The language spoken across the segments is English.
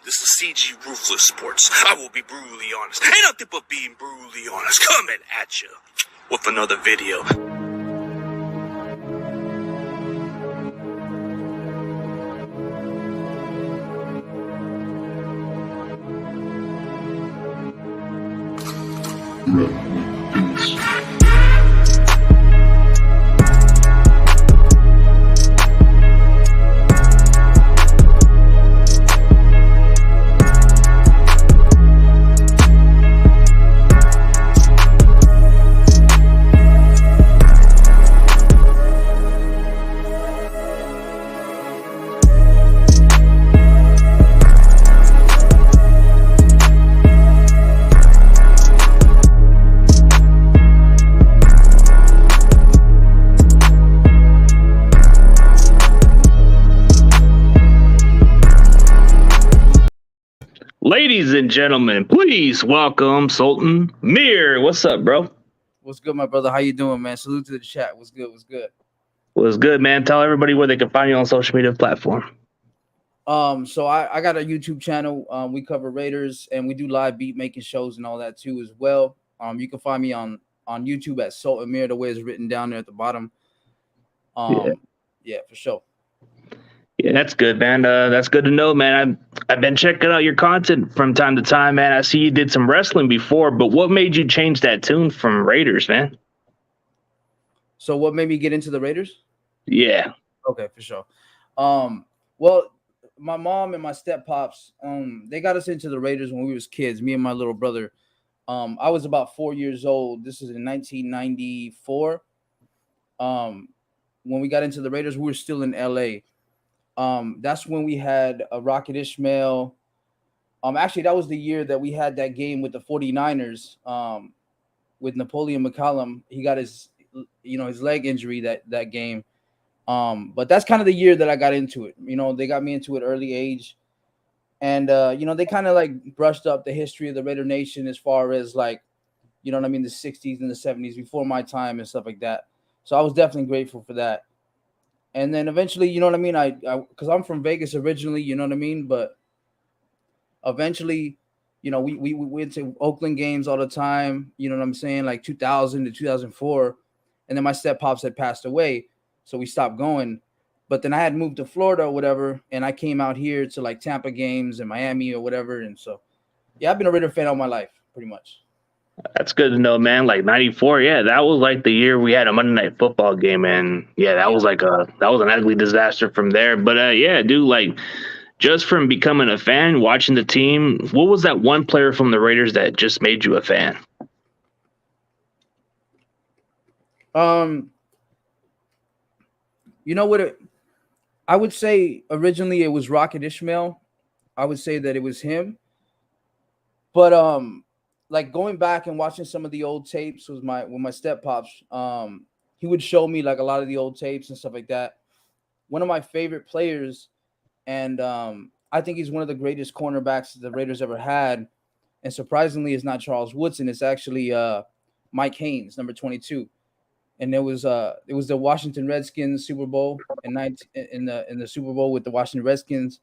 This is CG Ruthless Sports. I will be brutally honest. Ain't nothing but being brutally honest. Coming at you with another video. Ladies and gentlemen, please welcome Sultan Mir. What's up, bro? What's good, my brother? How you doing, man? Salute to the chat. What's good? What's good? What's good, man? Tell everybody where they can find you on social media platform. So I got a YouTube channel. We cover Raiders and we do live beat making shows and all that too as well. You can find me on YouTube at Sultan Mir, the way it's written down there at the bottom. Yeah, for sure. Yeah, that's good, man. That's good to know, man. I've been checking out your content from time to time, man. I see you did some wrestling before, but what made you change that tune from Raiders, man? So what made me get into the Raiders? Yeah. Okay, for sure. Well, my mom and my step pops, they got us into the Raiders when we was kids, me and my little brother. I was about 4 years old. This is in 1994. When we got into the Raiders, we were still in LA. That's when we had a Rocket Ishmael. Actually, that was the year that we had that game with the 49ers, with Napoleon McCallum. He got his leg injury that game. But that's kind of the year that I got into it. They got me into it early age. And, they kind of like brushed up the history of the Raider Nation as far as like, the 60s and the 70s before my time and stuff like that. So I was definitely grateful for that. And then eventually, I because I'm from Vegas originally, but eventually, we went to Oakland games all the time, like 2000 to 2004. And then my step pops had passed away, so we stopped going. But then I had moved to Florida or whatever, and I came out here to like Tampa games and Miami or whatever. And so, yeah, I've been a Raider fan all my life, pretty much. That's good to know, man. Like 94, yeah, that was like the year we had a Monday Night Football game, and yeah, that was an ugly disaster from there. But yeah, dude, like just from becoming a fan, watching the team, what was that one player from the Raiders that just made you a fan? You know what? I would say originally it was Rocket Ishmael. I would say that it was him, but like going back and watching some of the old tapes with my step pops, he would show me like a lot of the old tapes and stuff like that. One of my favorite players, and I think he's one of the greatest cornerbacks the Raiders ever had. And surprisingly, it's not Charles Woodson. It's actually Mike Haynes, number 22. And it was the Washington Redskins Super Bowl in the Super Bowl with the Washington Redskins.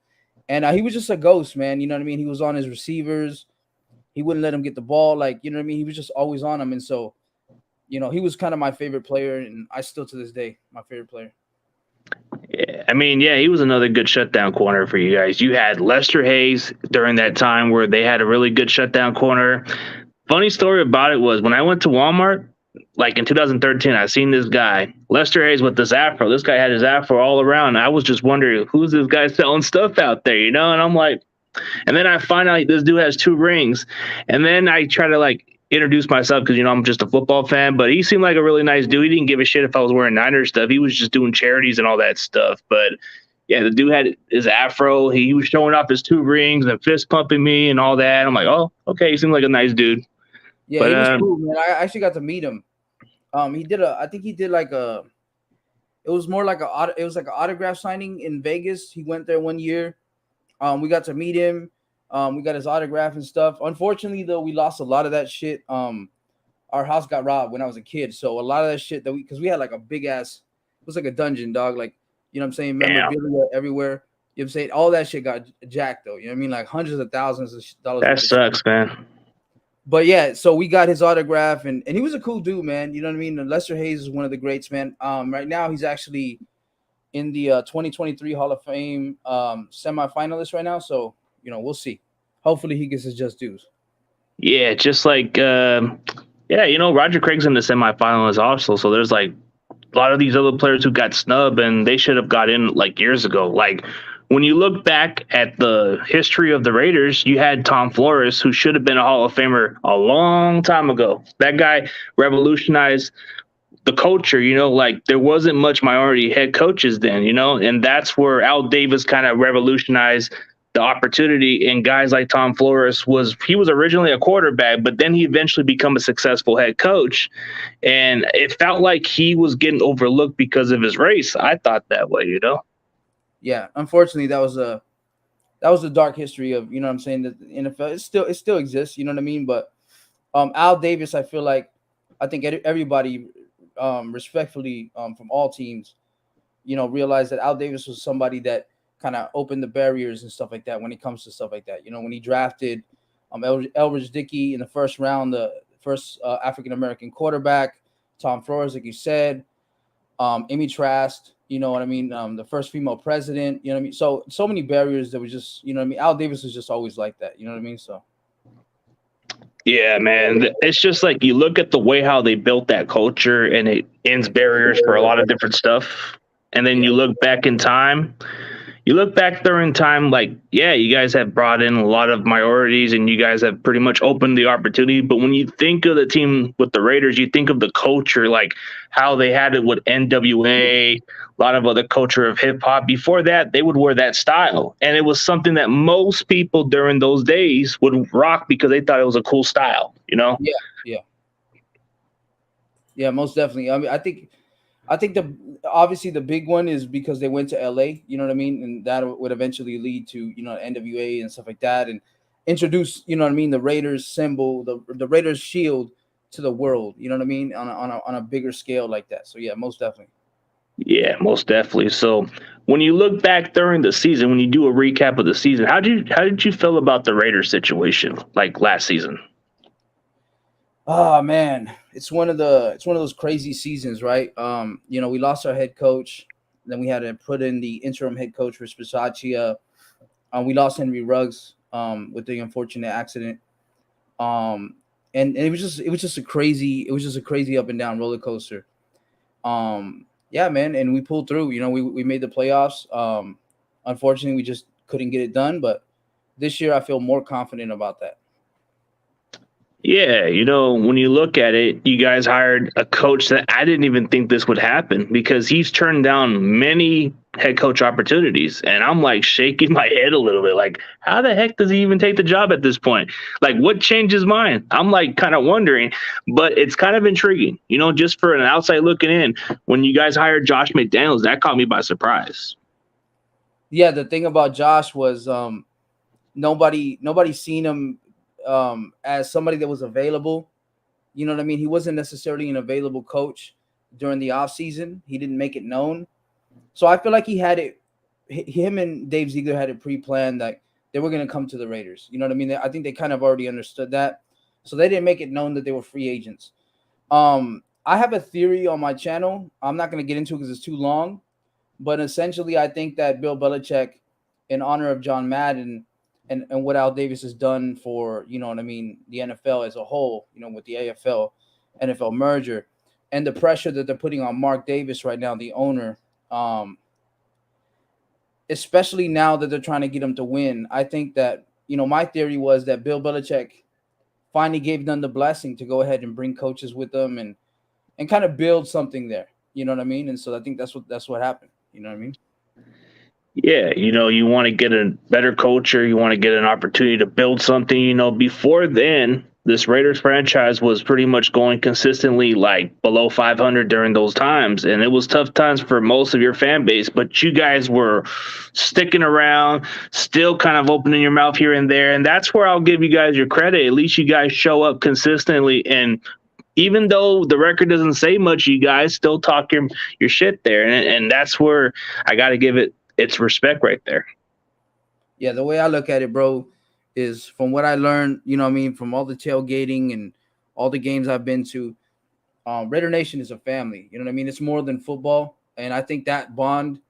And he was just a ghost, man. You know what I mean? He was on his receivers. He wouldn't let him get the ball. Like, you know what I mean? He was just always on him. And so, he was kind of my favorite player. And I still, to this day, my favorite player. Yeah, I mean, yeah, he was another good shutdown corner for you guys. You had Lester Hayes during that time where they had a really good shutdown corner. Funny story about it was when I went to Walmart, like in 2013, I seen this guy, Lester Hayes, with this afro. This guy had his afro all around. I was just wondering, who's this guy selling stuff out there, And I'm like, and then I find out this dude has 2 rings. And then I try to like introduce myself because, I'm just a football fan. But he seemed like a really nice dude. He didn't give a shit if I was wearing Niners stuff. He was just doing charities and all that stuff. But yeah, the dude had his afro. He was showing off his 2 rings and fist pumping me and all that. I'm like, oh, okay. He seemed like a nice dude. Yeah, but, he was cool, man. I actually got to meet him. I think he did like it was like an autograph signing in Vegas. He went there one year. We got to meet him. We got his autograph and stuff. Unfortunately, though, we lost a lot of that shit. Our house got robbed when I was a kid. So a lot of that shit because we had like a big ass, it was like a dungeon, dog. Like, you know what I'm saying? Memorabilia everywhere. You know what I'm saying? All that shit got jacked though. You know what I mean? Like hundreds of thousands of dollars That worth of shit. sucks, man. But yeah, so we got his autograph, and he was a cool dude, man. You know what I mean? And Lester Hayes is one of the greats, man. Right now he's actually in the 2023 Hall of Fame semifinalist right now. So we'll see. Hopefully he gets his just dues. Yeah, just like Roger Craig's in the semifinals also. So there's like a lot of these other players who got snubbed and they should have got in like years ago. Like when you look back at the history of the Raiders, you had Tom Flores, who should have been a Hall of Famer a long time ago. That guy revolutionized the culture, like there wasn't much minority head coaches then, and that's where Al Davis kind of revolutionized the opportunity. And guys like Tom Flores was originally a quarterback, but then he eventually became a successful head coach. And it felt like he was getting overlooked because of his race. I thought that way, Yeah, unfortunately, that was a dark history of what I'm saying, that the NFL it still exists. You know what I mean? But Al Davis, I think everybody respectfully from all teams, realized that Al Davis was somebody that kind of opened the barriers and stuff like that when it comes to stuff like that. When he drafted Elbridge Dickey in the first round, the first African American quarterback, Tom Flores, like you said, Amy Trask, you know what I mean, the first female president, you know what I mean. So many barriers that was just, you know what I mean. Al Davis was just always like that, you know what I mean. So. Yeah, man. It's just like you look at the way how they built that culture and it ends barriers for a lot of different stuff. And then you look back in time. You look back during time, like, yeah, you guys have brought in a lot of minorities and you guys have pretty much opened the opportunity. But when you think of the team with the Raiders, you think of the culture, like how they had it with NWA, a lot of other culture of hip hop. Before that, they would wear that style. And it was something that most people during those days would rock because they thought it was a cool style, Yeah, yeah. Yeah, most definitely. I mean, I think obviously the big one is because they went to LA, you know what I mean? And that would eventually lead to, NWA and stuff like that, and introduce, you know what I mean, the Raiders symbol, the Raiders shield to the world, you know what I mean, on a bigger scale like that. So yeah, most definitely. Yeah, most definitely. So when you look back during the season, when you do a recap of the season, how did you feel about the Raiders situation like last season? Oh man, it's one of those crazy seasons, right? We lost our head coach, then we had to put in the interim head coach for Spacaccia. We lost Henry Ruggs with the unfortunate accident. And it was just a crazy up and down roller coaster. Yeah, man, and we pulled through. We made the playoffs. Unfortunately, we just couldn't get it done, but this year I feel more confident about that. Yeah, when you look at it, you guys hired a coach that I didn't even think this would happen because he's turned down many head coach opportunities. And I'm like shaking my head a little bit. Like, how the heck does he even take the job at this point? Like, what changed his mind? I'm like kind of wondering, but it's kind of intriguing, just for an outside looking in. When you guys hired Josh McDaniels, that caught me by surprise. Yeah, the thing about Josh was nobody seen him as somebody that was available. You know what I mean? He wasn't necessarily an available coach during the offseason. He didn't make it known. So I feel like him and Dave Ziegler had it pre-planned that they were going to come to the Raiders. You know what I mean? I think they kind of already understood that. So they didn't make it known that they were free agents. I have a theory on my channel. I'm not going to get into it because it's too long. But essentially, I think that Bill Belichick, in honor of John Madden, and what Al Davis has done for, you know what I mean, the NFL as a whole, with the AFL, NFL merger, and the pressure that they're putting on Mark Davis right now, the owner, especially now that they're trying to get him to win. I think that, my theory was that Bill Belichick finally gave them the blessing to go ahead and bring coaches with them and kind of build something there. You know what I mean? And so I think that's what happened. You know what I mean? Yeah, you want to get a better culture. You want to get an opportunity to build something. Before then, this Raiders franchise was pretty much going consistently like below 500 during those times. And it was tough times for most of your fan base, but you guys were sticking around, still kind of opening your mouth here and there. And that's where I'll give you guys your credit. At least you guys show up consistently. And even though the record doesn't say much, you guys still talk your shit there. And that's where I got to give its respect right there. Yeah, the way I look at it, bro, is from what I learned, you know what I mean, from all the tailgating and all the games I've been to, Raider Nation is a family. You know what I mean? It's more than football. And I think that bond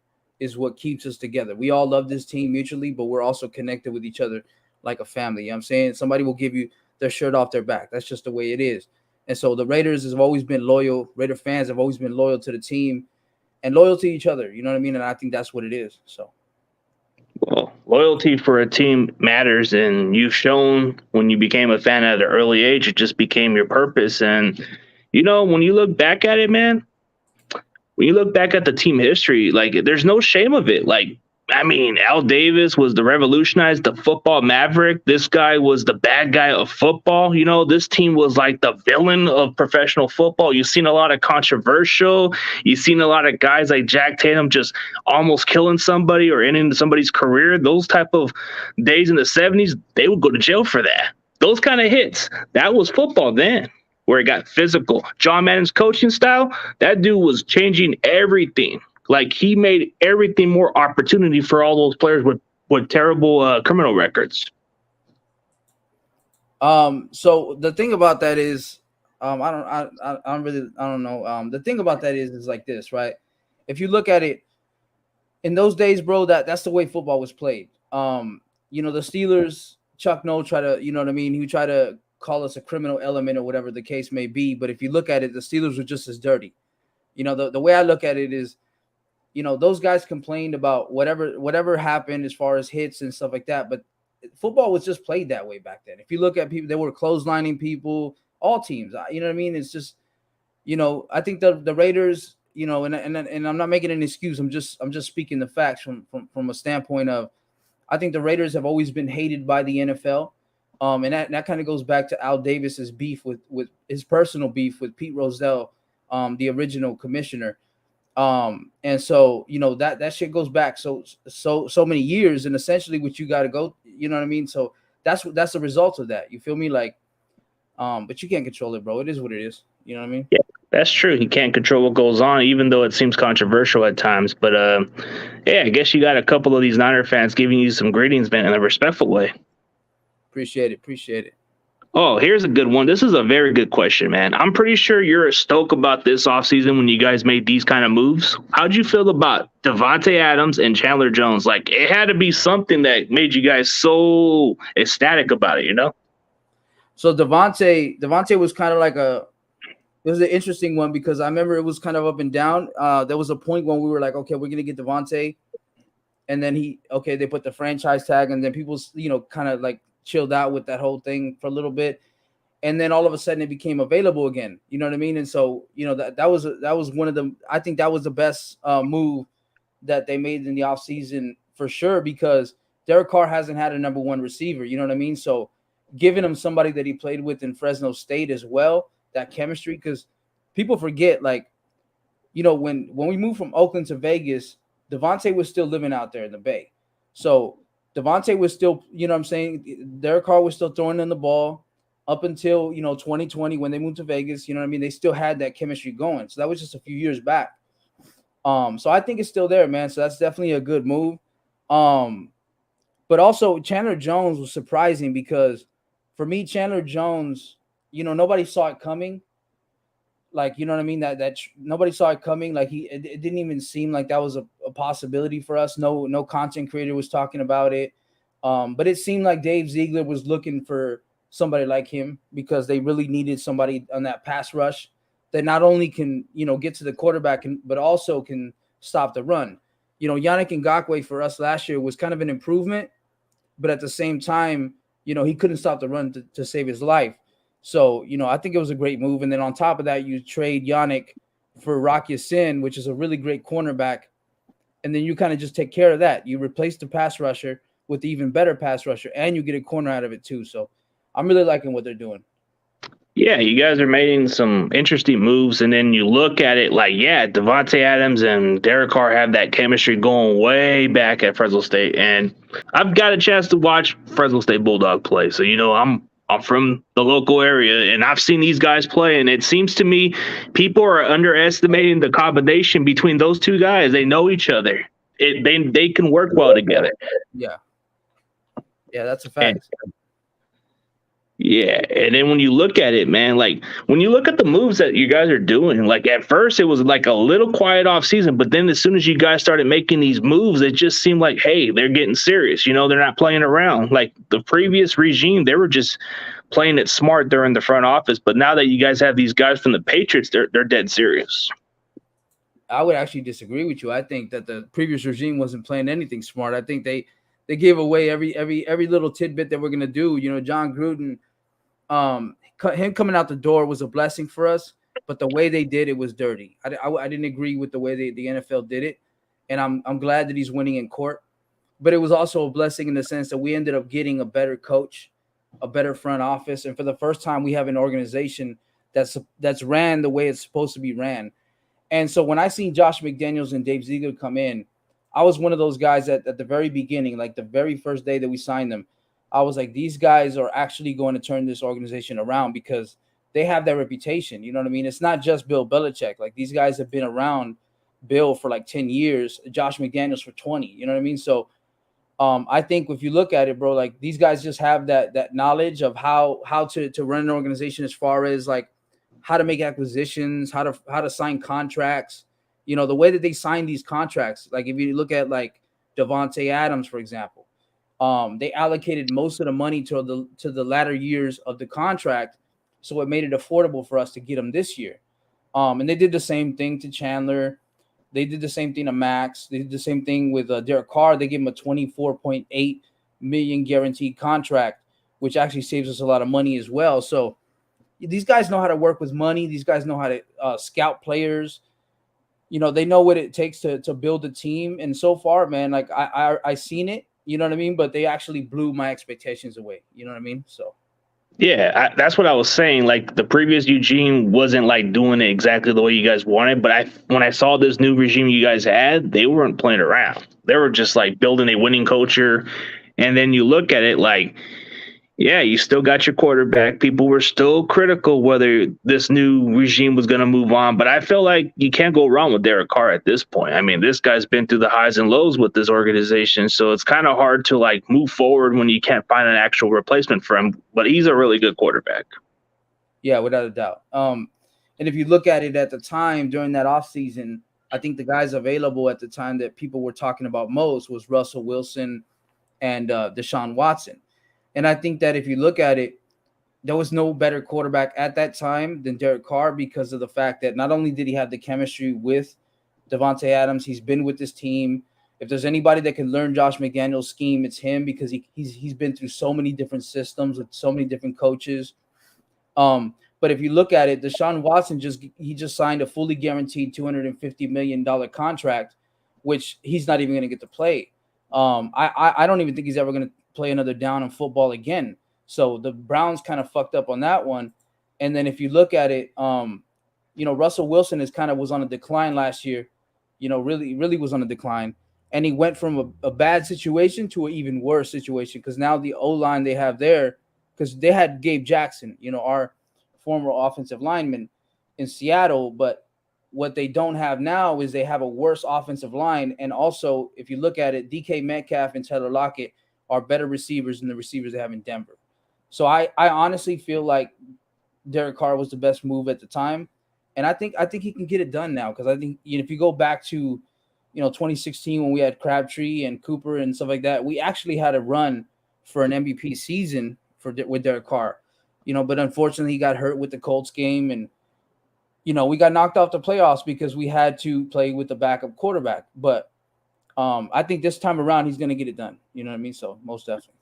is what keeps us together. We all love this team mutually, but we're also connected with each other like a family. You know what I'm saying? Somebody will give you their shirt off their back. That's just the way it is. And so the Raiders have always been loyal. Raider fans have always been loyal to the team and loyal to each other. You know what I mean? And I think that's what it is. So Well, loyalty for a team matters, and you've shown when you became a fan at an early age, it just became your purpose. And when you look back at it, man, when you look back at the team history, like there's no shame of it. Like, I mean, Al Davis was the revolutionized the football maverick. This guy was the bad guy of football. This team was like the villain of professional football. You've seen a lot of controversial. You've seen a lot of guys like Jack Tatum just almost killing somebody or ending somebody's career. Those type of days in the 70s, they would go to jail for that. Those kind of hits. That was football then, where it got physical. John Madden's coaching style, that dude was changing everything. Like, he made everything more opportunity for all those players with terrible criminal records. So the thing about that is, I don't know. The thing about that is like this, right? If you look at it in those days, bro, that's the way football was played. The Steelers, Chuck Noll tried to, you know what I mean? He tried to call us a criminal element or whatever the case may be. But if you look at it, the Steelers were just as dirty. The way I look at it is, those guys complained about whatever happened as far as hits and stuff like that. But football was just played that way back then. If you look at people, they were clotheslining people, all teams. You know what I mean? It's just, I think the Raiders, and I'm not making an excuse. I'm just speaking the facts from a standpoint of, I think the Raiders have always been hated by the NFL. And that kind of goes back to Al Davis's beef with his personal beef with Pete Rozelle, the original commissioner. And so, that shit goes back so many years, and essentially what you got to go, you know what I mean? So that's the result of that. You feel me? Like, but you can't control it, bro. It is what it is. You know what I mean? Yeah, that's true. He can't control what goes on, even though it seems controversial at times. But yeah, I guess you got a couple of these Niner fans giving you some greetings, man, in a respectful way. Appreciate it. Oh, here's a good one. This is a very good question, man. I'm pretty sure you're stoked about this offseason when you guys made these kind of moves. How'd you feel about Devonta Adams and Chandler Jones? Like, it had to be something that made you guys so ecstatic about it, So Devonta was kind of like it was an interesting one because I remember it was kind of up and down. There was a point when we were like, okay, we're going to get Devonta. And then they put the franchise tag, and then people, kind of like chilled out with that whole thing for a little bit, and then all of a sudden it became available again. You know what I mean? And so that was one of the, I think that was the best move that they made in the offseason for sure, because Derek Carr hasn't had a number one receiver. You know what I mean? So giving him somebody that he played with in Fresno State as well, that chemistry, because people forget, like, when we moved from Oakland to Vegas, Devonta was still living out there in the Bay. So Devonta was still, you know what I'm saying? Derek Carr was still throwing in the ball up until, 2020 when they moved to Vegas. You know what I mean? They still had that chemistry going. So that was just a few years back. So I think it's still there, man. So that's definitely a good move. But also Chandler Jones was surprising because for me, Chandler Jones, nobody saw it coming. Like, you know what I mean? That nobody saw it coming. Like, it didn't even seem like that was a possibility for us. No content creator was talking about it. But it seemed like Dave Ziegler was looking for somebody like him because they really needed somebody on that pass rush that not only can, get to the quarterback, but also can stop the run. Yannick Ngakoue for us last year was kind of an improvement, but at the same time, he couldn't stop the run to save his life. So, I think it was a great move. And then on top of that, you trade Yannick for Rock Ya-Sin, which is a really great cornerback. And then you kind of just take care of that. You replace the pass rusher with the even better pass rusher, and you get a corner out of it too. So I'm really liking what they're doing. Yeah, you guys are making some interesting moves, and then you look at it like, yeah, Devonta Adams and Derek Carr have that chemistry going way back at Fresno State, and I've got a chance to watch Fresno State Bulldog play, so I'm from the local area, and I've seen these guys play, and it seems to me people are underestimating the combination between those two guys. They know each other. They can work well together. Yeah. Yeah, that's a And fact. yeah, and then when you look at it, man, like when you look at the moves that you guys are doing, like at first it was like a little quiet off season, but then as soon as you guys started making these moves, it just seemed like, hey, they're getting serious. They're not playing around. Like the previous regime, they were just playing it smart during the front office. But now that you guys have these guys from the Patriots, they're dead serious. I would actually disagree with you. I think that the previous regime wasn't playing anything smart. I think they gave away every little tidbit that we're gonna do. John Gruden, him coming out the door was a blessing for us, but the way they did it was dirty. I didn't agree with the way the NFL did it, and I'm glad that he's winning in court. But it was also a blessing in the sense that we ended up getting a better coach, a better front office, and for the first time, we have an organization that's ran the way it's supposed to be ran. And so when I seen Josh McDaniels and Dave Ziegler come in, I was one of those guys at the very beginning, like the very first day that we signed them. I was like, these guys are actually going to turn this organization around because they have that reputation. You know what I mean? It's not just Bill Belichick. Like these guys have been around Bill for like 10 years, Josh McDaniels for 20. You know what I mean? So I think if you look at it, bro, like these guys just have that knowledge of how to run an organization as far as like how to make acquisitions, how to sign contracts. The way that they sign these contracts. Like if you look at like Devonta Adams, for example, they allocated most of the money to the latter years of the contract, so it made it affordable for us to get him this year. And they did the same thing to Chandler. They did the same thing to Max. They did the same thing with Derek Carr. They gave him a $24.8 million guaranteed contract, which actually saves us a lot of money as well. So these guys know how to work with money. These guys know how to scout players. They know what it takes to build a team. And so far, man, like I seen it. You know what I mean? But they actually blew my expectations away. You know what I mean? So. Yeah, that's what I was saying. Like the previous Eugene wasn't like doing it exactly the way you guys wanted, but when I saw this new regime you guys had, they weren't playing around. They were just like building a winning culture. And then you look at it like, yeah, you still got your quarterback. People were still critical whether this new regime was going to move on, but I feel like you can't go wrong with Derek Carr at this point. I mean, this guy's been through the highs and lows with this organization, so it's kind of hard to like move forward when you can't find an actual replacement for him. But he's a really good quarterback. Yeah, without a doubt. And if you look at it at the time during that offseason, I think the guys available at the time that people were talking about most was Russell Wilson and Deshaun Watson. And I think that if you look at it, there was no better quarterback at that time than Derek Carr because of the fact that not only did he have the chemistry with Devonta Adams, he's been with this team. If there's anybody that can learn Josh McDaniels' scheme, it's him because he's been through so many different systems with so many different coaches. But if you look at it, Deshaun Watson just signed a fully guaranteed $250 million contract, which he's not even going to get to play. I don't even think he's ever going to play another down in football again. So the Browns kind of fucked up on that one. And then if you look at it, Russell Wilson was on a decline last year, really was on a decline. And he went from a bad situation to an even worse situation because now the O-line they have there, because they had Gabe Jackson, our former offensive lineman in Seattle, but what they don't have now is they have a worse offensive line. And also, if you look at it, DK Metcalf and Tyler Lockett are better receivers than the receivers they have in Denver. So I honestly feel like Derek Carr was the best move at the time. And I think he can get it done now because I think if you go back to 2016 when we had Crabtree and Cooper and stuff like that, we actually had a run for an MVP season with Derek Carr. But unfortunately he got hurt with the Colts game and we got knocked off the playoffs because we had to play with the backup quarterback. But I think this time around he's going to get it done. You know what I mean? So most definitely.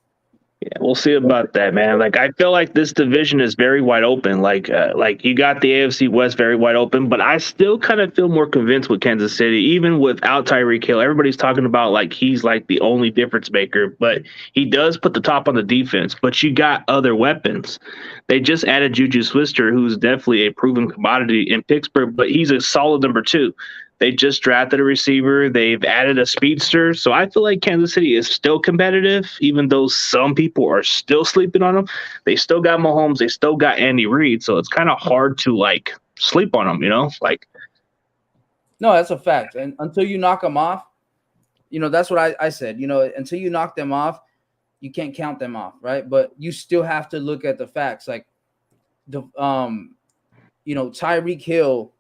Yeah, we'll see about that, man. Like I feel like this division is very wide open. Like you got the AFC West very wide open, but I still kind of feel more convinced with Kansas City, even without Tyreek Hill. Everybody's talking about like he's like the only difference maker, but he does put the top on the defense. But you got other weapons. They just added Juju Swister, who's definitely a proven commodity in Pittsburgh, but he's a solid number 2. They just drafted a receiver. They've added a speedster. So I feel like Kansas City is still competitive, even though some people are still sleeping on them. They still got Mahomes. They still got Andy Reid. So it's kind of hard to like sleep on them, like. No, that's a fact. And until you knock them off, that's what I said, until you knock them off, You can't count them off, right? But you still have to look at the facts. Like the Tyreek Hill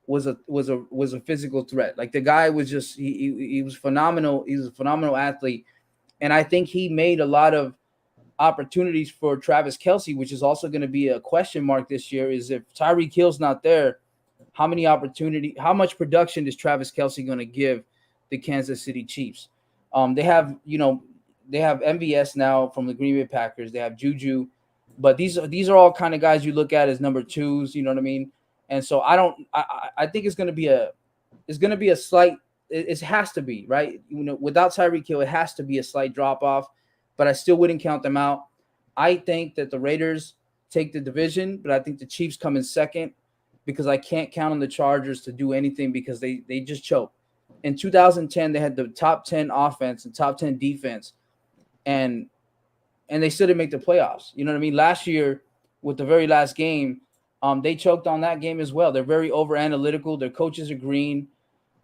was a physical threat. Like the guy was just he was phenomenal. He was a phenomenal athlete, and I think he made a lot of opportunities for Travis Kelce, which is also going to be a question mark this year. Is if Tyreek Hill's not there, how much production is Travis Kelce going to give the Kansas City Chiefs? They have MVS now from the Green Bay Packers. They have Juju, but these are all kind of guys you look at as number twos. You know what I mean? And so I think it's going to be a slight. It has to be, right. Without Tyreek Hill, it has to be a slight drop off, but I still wouldn't count them out. I think that the Raiders take the division, but I think the Chiefs come in second because I can't count on the Chargers to do anything because they just choke. In 2010, they had the top 10 offense and top 10 defense, and they still didn't make the playoffs. You know what I mean? Last year, with the very last game, they choked on that game as well. They're very over analytical. Their coaches are green.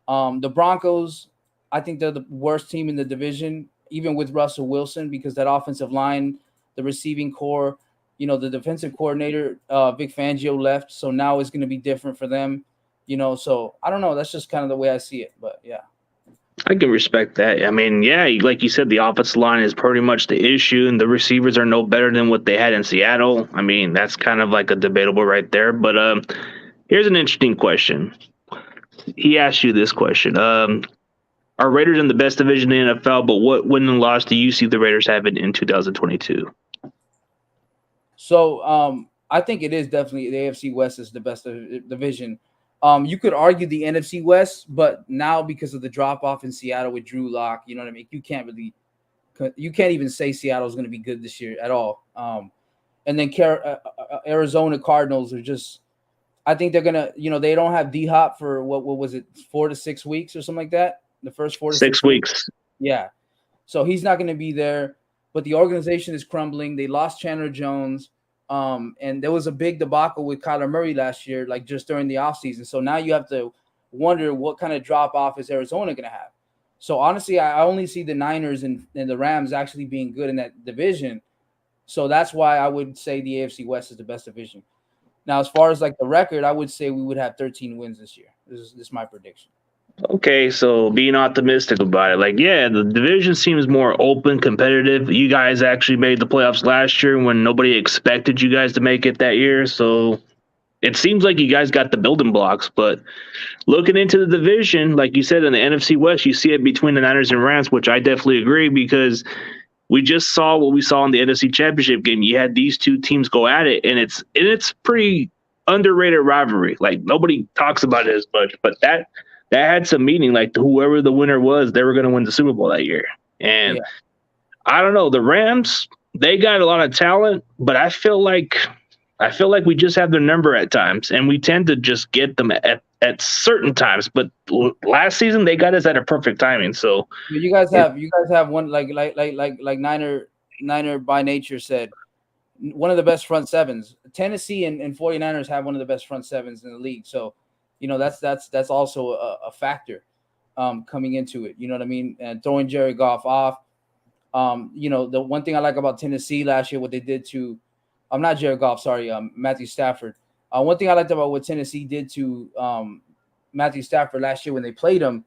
The Broncos, I think they're the worst team in the division, even with Russell Wilson, because that offensive line, the receiving core, the defensive coordinator, Vic Fangio left. So now it's going to be different for them, so I don't know. That's just kind of the way I see it. But yeah. I can respect that. I mean, yeah, like you said, the offensive line is pretty much the issue, and the receivers are no better than what they had in Seattle. I mean, that's kind of like a debatable right there. But here's an interesting question. He asked you this question. Are Raiders in the best division in the NFL, but what win and loss do you see the Raiders having in 2022? So I think it is definitely the AFC West is the best division. You could argue the NFC West, but now because of the drop off in Seattle with Drew Lock, you know what I mean? You can't even say Seattle's going to be good this year at all. And then Arizona Cardinals are just, I think they're going to, they don't have D-Hop for what was it, 4 to 6 weeks or something like that? The first 4 to 6 weeks. Yeah. So he's not going to be there, but the organization is crumbling. They lost Chandler Jones. And there was a big debacle with Kyler Murray last year, like just during the offseason. So now you have to wonder what kind of drop off is Arizona going to have. So honestly, I only see the Niners and the Rams actually being good in that division. So that's why I would say the AFC West is the best division. Now, as far as like the record, I would say we would have 13 wins this year. This is my prediction. Okay, so being optimistic about it, like, yeah, the division seems more open, competitive. You guys actually made the playoffs last year when nobody expected you guys to make it that year. So it seems like you guys got the building blocks. But looking into the division, like you said, in the NFC West, you see it between the Niners and Rams, which I definitely agree because we just saw what we saw in the NFC Championship game. You had these two teams go at it, and it's pretty underrated rivalry. Like, nobody talks about it as much, but that had some meaning. Like, whoever the winner was, they were going to win the Super Bowl that year. And I don't know, the Rams, they got a lot of talent, but I feel like we just have their number at times, and we tend to just get them at certain times. But last season, they got us at a perfect timing. So you guys have one like Niner by nature said, one of the best front sevens. Tennessee and 49ers have one of the best front sevens in the league. So that's also a factor coming into it. You know what I mean? And throwing Jerry Goff off. The one thing I like about Tennessee last year, what they did to not Jared Goff, sorry, Matthew Stafford. One thing I liked about what Tennessee did to Matthew Stafford last year when they played him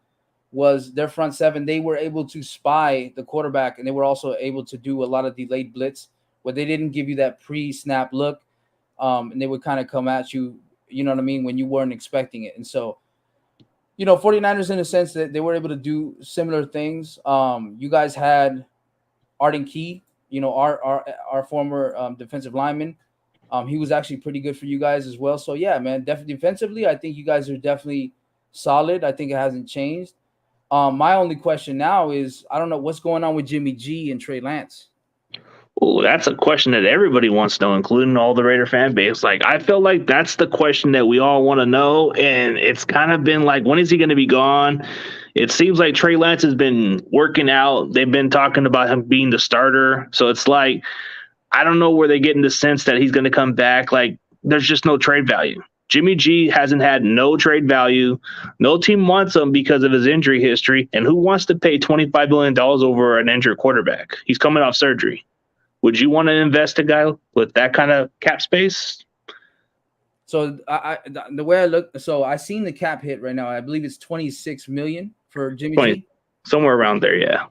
was their front seven. They were able to spy the quarterback, and they were also able to do a lot of delayed blitz where they didn't give you that pre-snap look, and they would kind of come at you, you know what I mean, when you weren't expecting it. And so, 49ers, in a sense, that they were able to do similar things. You guys had Arden Key, our former defensive lineman. He was actually pretty good for you guys as well. So, yeah, man, definitely defensively, I think you guys are definitely solid. I think it hasn't changed. My only question now is, I don't know what's going on with Jimmy G and Trey Lance. Oh, that's a question that everybody wants to know, including all the Raider fan base. Like, I feel like that's the question that we all want to know, and it's kind of been like, when is he going to be gone? It seems like Trey Lance has been working out. They've been talking about him being the starter. So it's like, I don't know where they're getting the sense that he's going to come back. Like, there's just no trade value. Jimmy G hasn't had no trade value. No team wants him because of his injury history. And who wants to pay $25 million over an injured quarterback? He's coming off surgery. Would you want to invest a guy with that kind of cap space? So the way I look, so I seen the cap hit right now. I believe it's 26 million for Jimmy 20, G. somewhere around there, yeah.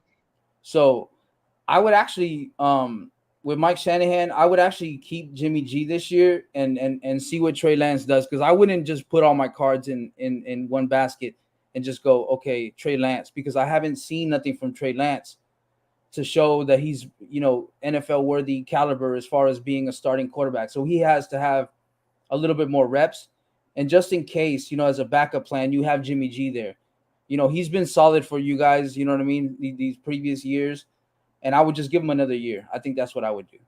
So I would actually, with Mike Shanahan, I would actually keep Jimmy G this year and see what Trey Lance does, because I wouldn't just put all my cards in one basket and just go, okay, Trey Lance, because I haven't seen nothing from Trey Lance to show that he's, NFL worthy caliber as far as being a starting quarterback. So he has to have a little bit more reps. And just in case, as a backup plan, you have Jimmy G there. He's been solid for you guys, you know what I mean, these previous years. And I would just give him another year. I think that's what I would do.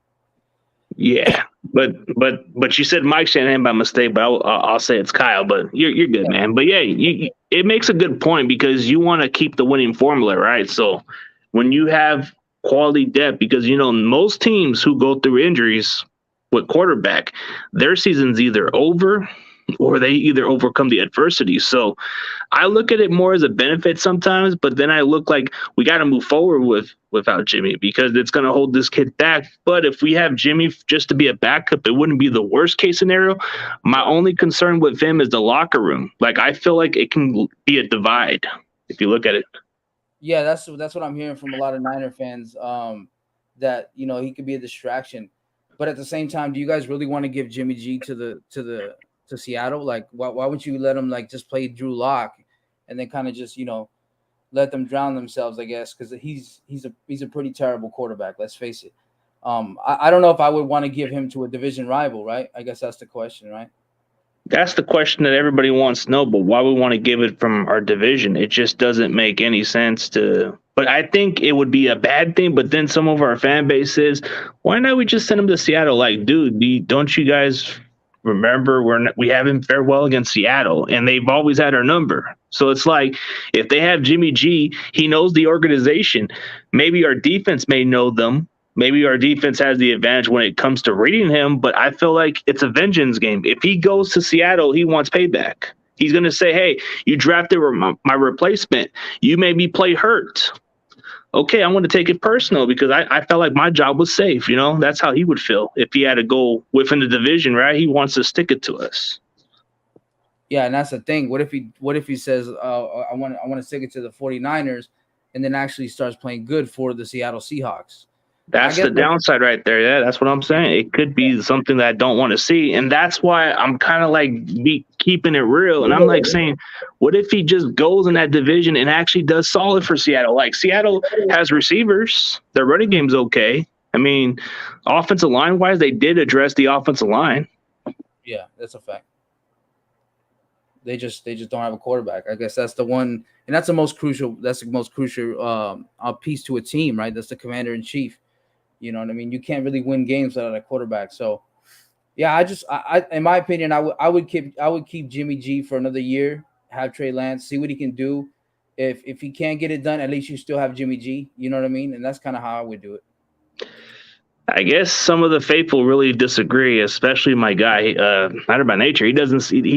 Yeah, but you said Mike Shanahan by mistake, but I'll say it's Kyle. But you're good, man. But yeah, it makes a good point, because you want to keep the winning formula, right? So when you have quality depth, because most teams who go through injuries with quarterback, their season's either over or they either overcome the adversity. So I look at it more as a benefit sometimes, but then I look like we got to move forward without Jimmy, because it's going to hold this kid back. But if we have Jimmy just to be a backup, it wouldn't be the worst case scenario. My only concern with him is the locker room. Like, I feel like it can be a divide if you look at it. Yeah, that's what I'm hearing from a lot of Niner fans, that he could be a distraction. But at the same time, do you guys really want to give Jimmy G to Seattle? Like, why wouldn't you let him just play Drew Lock and then kind of just let them drown themselves, I guess, because he's a pretty terrible quarterback. Let's face it. I don't know if I would want to give him to a division rival, right? I guess that's the question, right? That's the question that everybody wants to know, but why we want to give it from our division? It just doesn't make any sense to. But I think it would be a bad thing. But then some of our fan base says, why not we just send him to Seattle? Like, dude, don't you guys remember we haven't fared well against Seattle, and they've always had our number. So it's like, if they have Jimmy G, he knows the organization. Maybe our defense may know them. Maybe our defense has the advantage when it comes to reading him, but I feel like it's a vengeance game. If he goes to Seattle, he wants payback. He's going to say, hey, you drafted my replacement. You made me play hurt. Okay, I'm going to take it personal because I felt like my job was safe. That's how he would feel if he had to go within the division, right? He wants to stick it to us. Yeah, and that's the thing. What if he says, I want to stick it to the 49ers, and then actually starts playing good for the Seattle Seahawks? That's the downside right there. Yeah, that's what I'm saying. It could be something that I don't want to see. And that's why I'm kind of like keeping it real. And I'm like saying, what if he just goes in that division and actually does solid for Seattle? Like, Seattle has receivers. Their running game's okay. I mean, offensive line-wise, they did address the offensive line. Yeah, that's a fact. They just don't have a quarterback. I guess that's the one, and that's the most crucial. That's the most crucial piece to a team, right? That's the commander in chief. You know what I mean? You can't really win games without a quarterback. So, yeah, I in my opinion, I would keep Jimmy G for another year. Have Trey Lance, see what he can do. If he can't get it done, at least you still have Jimmy G. You know what I mean? And that's kind of how I would do it. I guess some of the faithful really disagree, especially my guy, Matter by Nature. He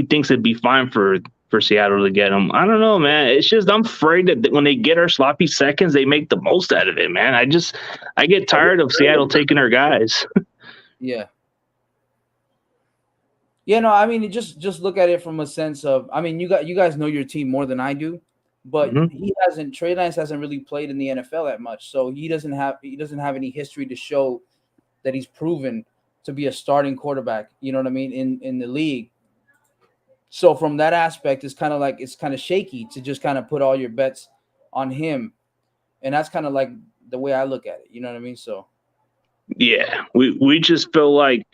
thinks it'd be fine for Seattle to get him. I don't know, man. It's just I'm afraid that when they get our sloppy seconds, they make the most out of it, man. I get tired of Seattle taking our guys. Yeah. Yeah, no, I mean, just look at it from a sense of, I mean, you guys know your team more than I do, but Trey Lance hasn't really played in the NFL that much, so he doesn't have any history to show that he's proven to be a starting quarterback. You know what I mean, in the league. So from that aspect, it's kind of shaky to just kind of put all your bets on him, and that's kind of like the way I look at it. You know what I mean? So yeah, we just feel like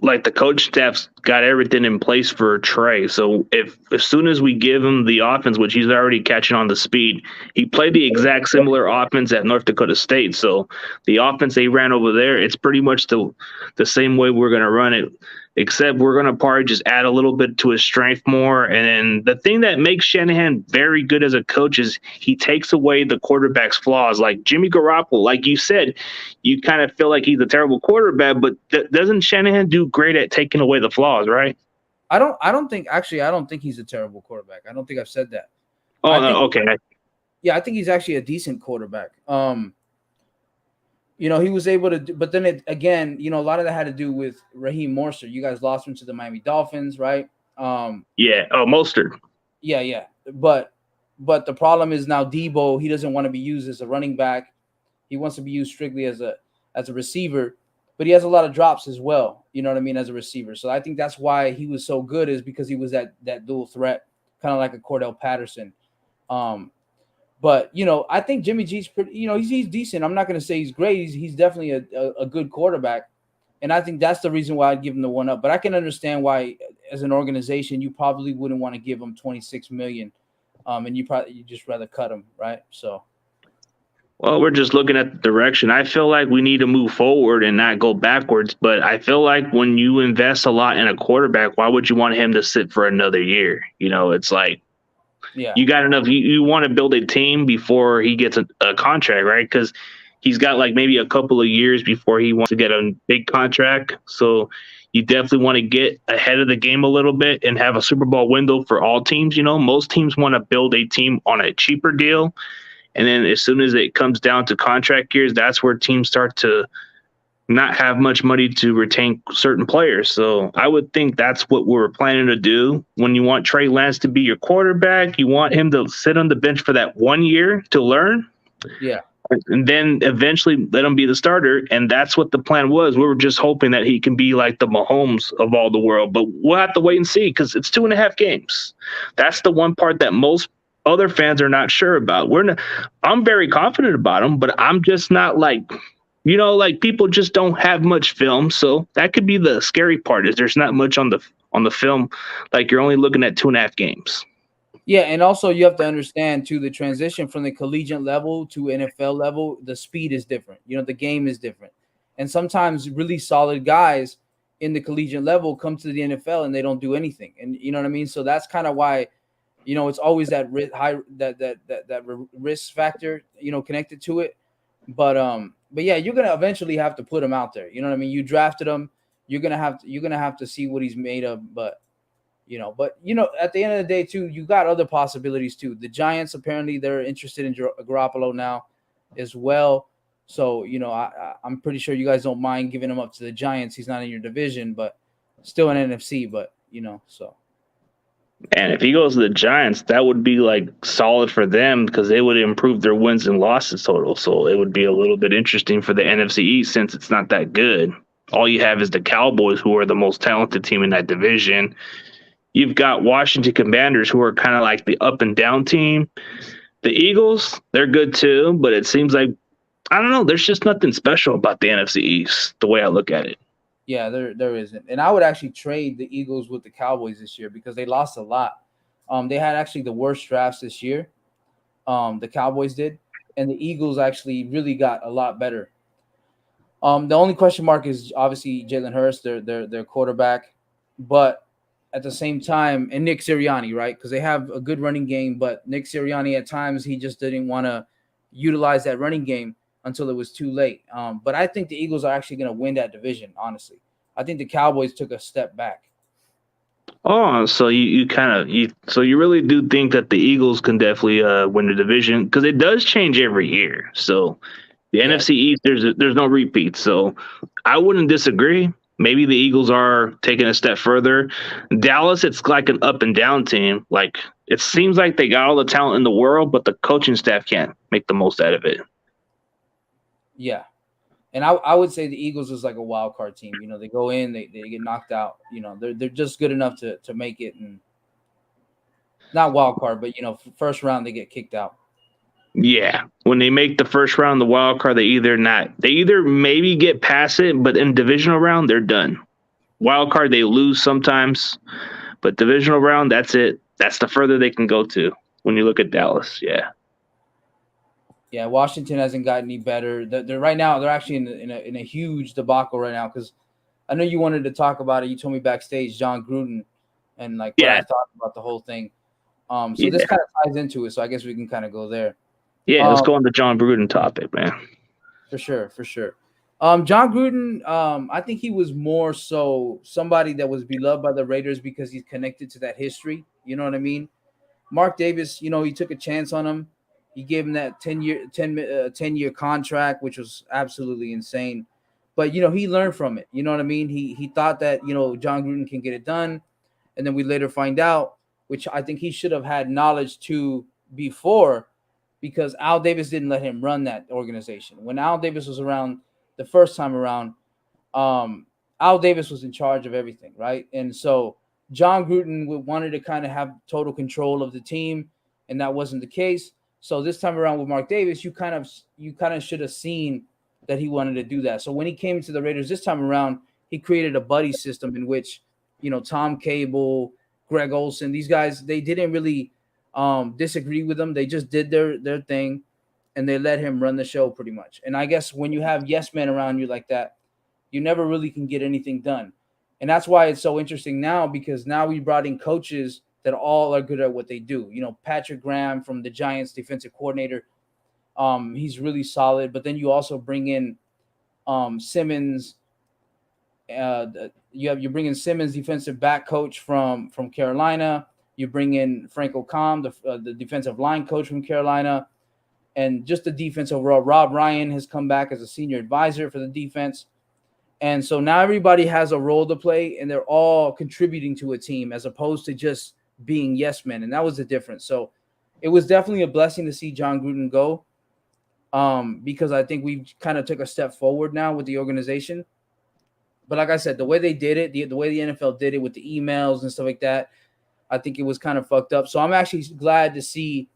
the coach staff's got everything in place for Trey. So as soon as we give him the offense, which he's already catching on the speed, he played the exact similar offense at North Dakota State. So the offense they ran over there, it's pretty much the same way we're going to run it, except we're going to probably just add a little bit to his strength more. And then the thing that makes Shanahan very good as a coach is he takes away the quarterback's flaws. Like Jimmy Garoppolo, like you said, you kind of feel like he's a terrible quarterback, but doesn't Shanahan do great at taking away the flaws, right? I don't think he's a terrible quarterback. I don't think I've said that. Oh, no, okay. Yeah, I think he's actually a decent quarterback. He was able to do, but then again, a lot of that had to do with Raheem Mostert. You guys lost him to the Miami Dolphins, right? Yeah. Oh, Mostert. Yeah. But the problem is now Debo, he doesn't want to be used as a running back. He wants to be used strictly as a receiver, but he has a lot of drops as well. You know what I mean? As a receiver. So I think that's why he was so good, is because he was that dual threat, kind of like a Cordell Patterson. But I think Jimmy G's pretty. He's decent. I'm not going to say he's great. He's definitely a good quarterback, and I think that's the reason why I'd give him the 1-up. But I can understand why, as an organization, you probably wouldn't want to give him $26 million, and you just rather cut him, right? So. Well, we're just looking at the direction. I feel like we need to move forward and not go backwards. But I feel like when you invest a lot in a quarterback, why would you want him to sit for another year? It's like, yeah, you got enough. You want to build a team before he gets a contract, right? Because he's got like maybe a couple of years before he wants to get a big contract. So you definitely want to get ahead of the game a little bit and have a Super Bowl window for all teams. Most teams want to build a team on a cheaper deal. And then as soon as it comes down to contract years, that's where teams start to not have much money to retain certain players. So I would think that's what we're planning to do. When you want Trey Lance to be your quarterback, you want him to sit on the bench for that 1 year to learn. Yeah. And then eventually let him be the starter. And that's what the plan was. We were just hoping that he can be like the Mahomes of all the world. But we'll have to wait and see, because it's 2.5 games. That's the one part that most other fans are not sure about. I'm very confident about him, but I'm just not like people just don't have much film. So that could be the scary part, is there's not much on the film. Like, you're only looking at 2.5 games. Yeah, and also you have to understand too, the transition from the collegiate level to NFL level, the speed is different. The game is different. And sometimes really solid guys in the collegiate level come to the NFL and they don't do anything. And you know what I mean? So that's kind of why, it's always that risk factor, connected to it. But yeah, you're gonna eventually have to put him out there. You know what I mean? You drafted him. You're gonna have to see what he's made of. But at the end of the day, too, you got other possibilities too. The Giants, apparently, they're interested in Garoppolo now as well. So I'm pretty sure you guys don't mind giving him up to the Giants. He's not in your division, but still an NFC. But so. And if he goes to the Giants, that would be like solid for them, because they would improve their wins and losses total. So it would be a little bit interesting for the NFC East, since it's not that good. All you have is the Cowboys, who are the most talented team in that division. You've got Washington Commanders, who are kind of like the up and down team. The Eagles, they're good too, but it seems like, I don't know, there's just nothing special about the NFC East, the way I look at it. Yeah, there isn't. And I would actually trade the Eagles with the Cowboys this year, because they lost a lot. They had actually the worst drafts this year. The Cowboys did. And the Eagles actually really got a lot better. The only question mark is obviously Jalen Hurts, their quarterback. But at the same time, and Nick Sirianni, right? Because they have a good running game, but Nick Sirianni, at times, he just didn't want to utilize that running game until it was too late. But I think the Eagles are actually going to win that division, honestly. I think the Cowboys took a step back. Oh, so you really do think that the Eagles can definitely win the division, because it does change every year. So the NFC East, there's no repeat. So I wouldn't disagree. Maybe the Eagles are taking a step further. Dallas, it's like an up and down team. Like, it seems like they got all the talent in the world, but the coaching staff can't make the most out of it. Yeah. And I would say the Eagles is like a wild card team. They go in, they get knocked out. They're just good enough to make it, and not wild card, but first round they get kicked out. Yeah, when they make the first round, the wild card, they either maybe get past it, but in divisional round they're done. Wild card, they lose sometimes, but divisional round, that's it. That's the further they can go to. When you look at Dallas, yeah. Yeah, Washington hasn't gotten any better. They're right now. They're actually in a huge debacle right now, because I know you wanted to talk about it. You told me backstage, John Gruden, and what I thought about the whole thing. This kind of ties into it. So I guess we can kind of go there. Yeah, let's go on the John Gruden topic, man. For sure. John Gruden, I think he was more so somebody that was beloved by the Raiders because he's connected to that history. You know what I mean? Mark Davis, he took a chance on him. He gave him that 10-year contract, which was absolutely insane. But he learned from it. You know what I mean? He thought that John Gruden can get it done, and then we later find out, which I think he should have had knowledge to before, because Al Davis didn't let him run that organization. When Al Davis was around the first time around, um, Al Davis was in charge of everything, right? And so John Gruden wanted to kind of have total control of the team, and that wasn't the case. So this time around with Mark Davis, you kind of should have seen that he wanted to do that. So when he came to the Raiders this time around, he created a buddy system in which Tom Cable, Greg Olson, these guys, they didn't really disagree with him. They just did their thing, and they let him run the show pretty much. And I guess when you have yes men around you like that, you never really can get anything done. And that's why it's so interesting now, because now we brought in coaches that all are good at what they do. Patrick Graham from the Giants, defensive coordinator, he's really solid. But then you also bring in Simmons. You bring in Simmons, defensive back coach from Carolina. You bring in Franco Com, the defensive line coach from Carolina, and just the defense overall. Rob Ryan has come back as a senior advisor for the defense. And so now everybody has a role to play, and they're all contributing to a team as opposed to just being yes men. And that was the difference. So it was definitely a blessing to see John Gruden go, because I think we kind of took a step forward now with the organization. But like I said, the way they did it, the way the NFL did it with the emails and stuff like that, I think it was kind of fucked up. So I'm actually glad to see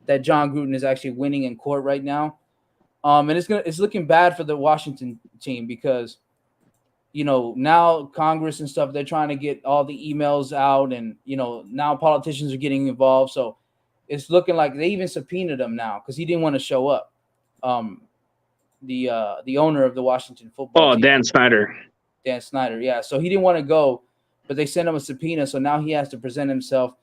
that John Gruden is actually winning in court right now. And it's looking bad for the Washington team because now Congress and stuff, they're trying to get all the emails out, and now politicians are getting involved. So it's looking like they even subpoenaed him now because he didn't want to show up. The owner of the Washington football team, Dan Snyder. Dan Snyder, yeah. So he didn't want to go, but they sent him a subpoena, so now he has to present himself.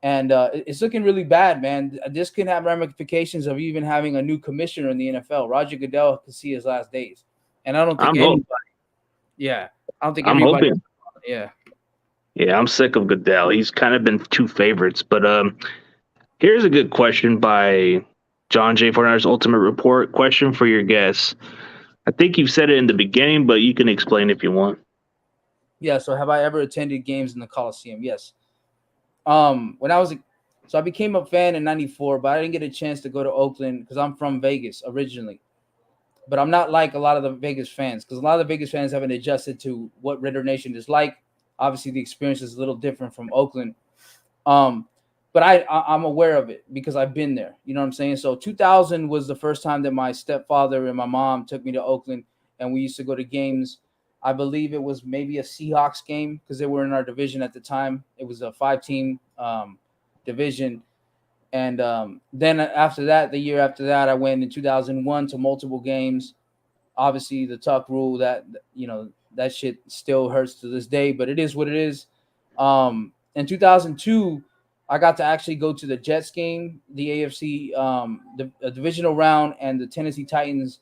And it's looking really bad, man. This can have ramifications of even having a new commissioner in the NFL. Roger Goodell could see his last days, and I don't think anybody. Yeah, I don't think I'm everybody. hoping. Yeah, I'm sick of Goodell. He's kind of been two favorites. But here's a good question by John J. Fortner's Ultimate Report. Question for your guests. I think you've said it in the beginning, but you can explain if you want. Yeah. So have I ever attended games in the Coliseum? Yes. So I became a fan in '94, but I didn't get a chance to go to Oakland because I'm from Vegas originally. But I'm not like a lot of the Vegas fans, because a lot of the Vegas fans haven't adjusted to what Raider Nation is like. Obviously, the experience is a little different from Oakland. But I'm aware of it because I've been there. You know what I'm saying? So 2000 was the first time that my stepfather and my mom took me to Oakland, and we used to go to games. I believe it was maybe a Seahawks game because they were in our division at the time. It was a 5-team division. And then after that, the year after that, I went in 2001 to multiple games. Obviously, the Tuck rule, that shit still hurts to this day, but it is what it is. In 2002, I got to actually go to the Jets game, the AFC the divisional round, and the Tennessee Titans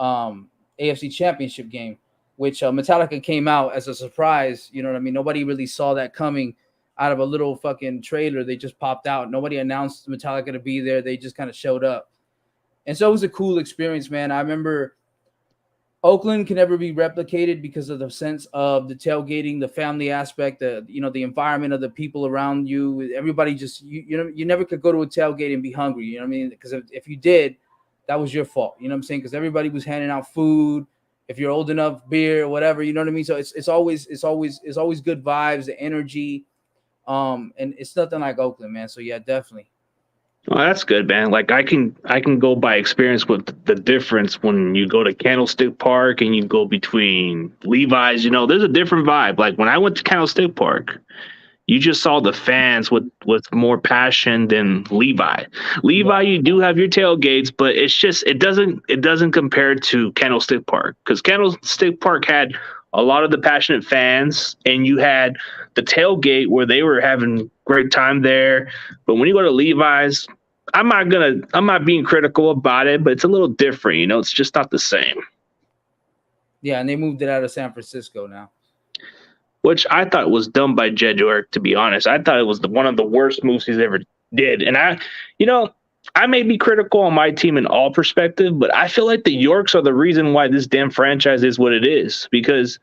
AFC Championship game, which Metallica came out as a surprise. You know what I mean? Nobody really saw that coming. Out of a little fucking trailer, they just popped out. Nobody announced Metallica to be there. They just kind of showed up. And so it was a cool experience, man. I remember Oakland can never be replicated because of the sense of the tailgating, the family aspect, the environment of the people around you. Everybody just, you never could go to a tailgate and be hungry. You know what I mean? Because if you did, that was your fault. You know what I'm saying? Because everybody was handing out food. If you're old enough, beer or whatever, you know what I mean? So it's always good vibes, the energy. And it's nothing like Oakland, man. So yeah, definitely. Oh, that's good, man. Like I can go by experience with the difference when you go to Candlestick Park and you go between Levi's. There's a different vibe. Like when I went to Candlestick Park, you just saw the fans with more passion than Levi. Levi, you do have your tailgates, but it doesn't compare to Candlestick Park, because Candlestick Park had a lot of the passionate fans, and you had the tailgate where they were having great time there. But when you go to Levi's, I'm not being critical about it, but it's a little different. It's just not the same. Yeah, and they moved it out of San Francisco now. Which I thought was done by Jed York, to be honest. I thought it was one of the worst moves he's ever did. And you know, I may be critical on my team in all perspective, but I feel like the Yorks are the reason why this damn franchise is what it is. Because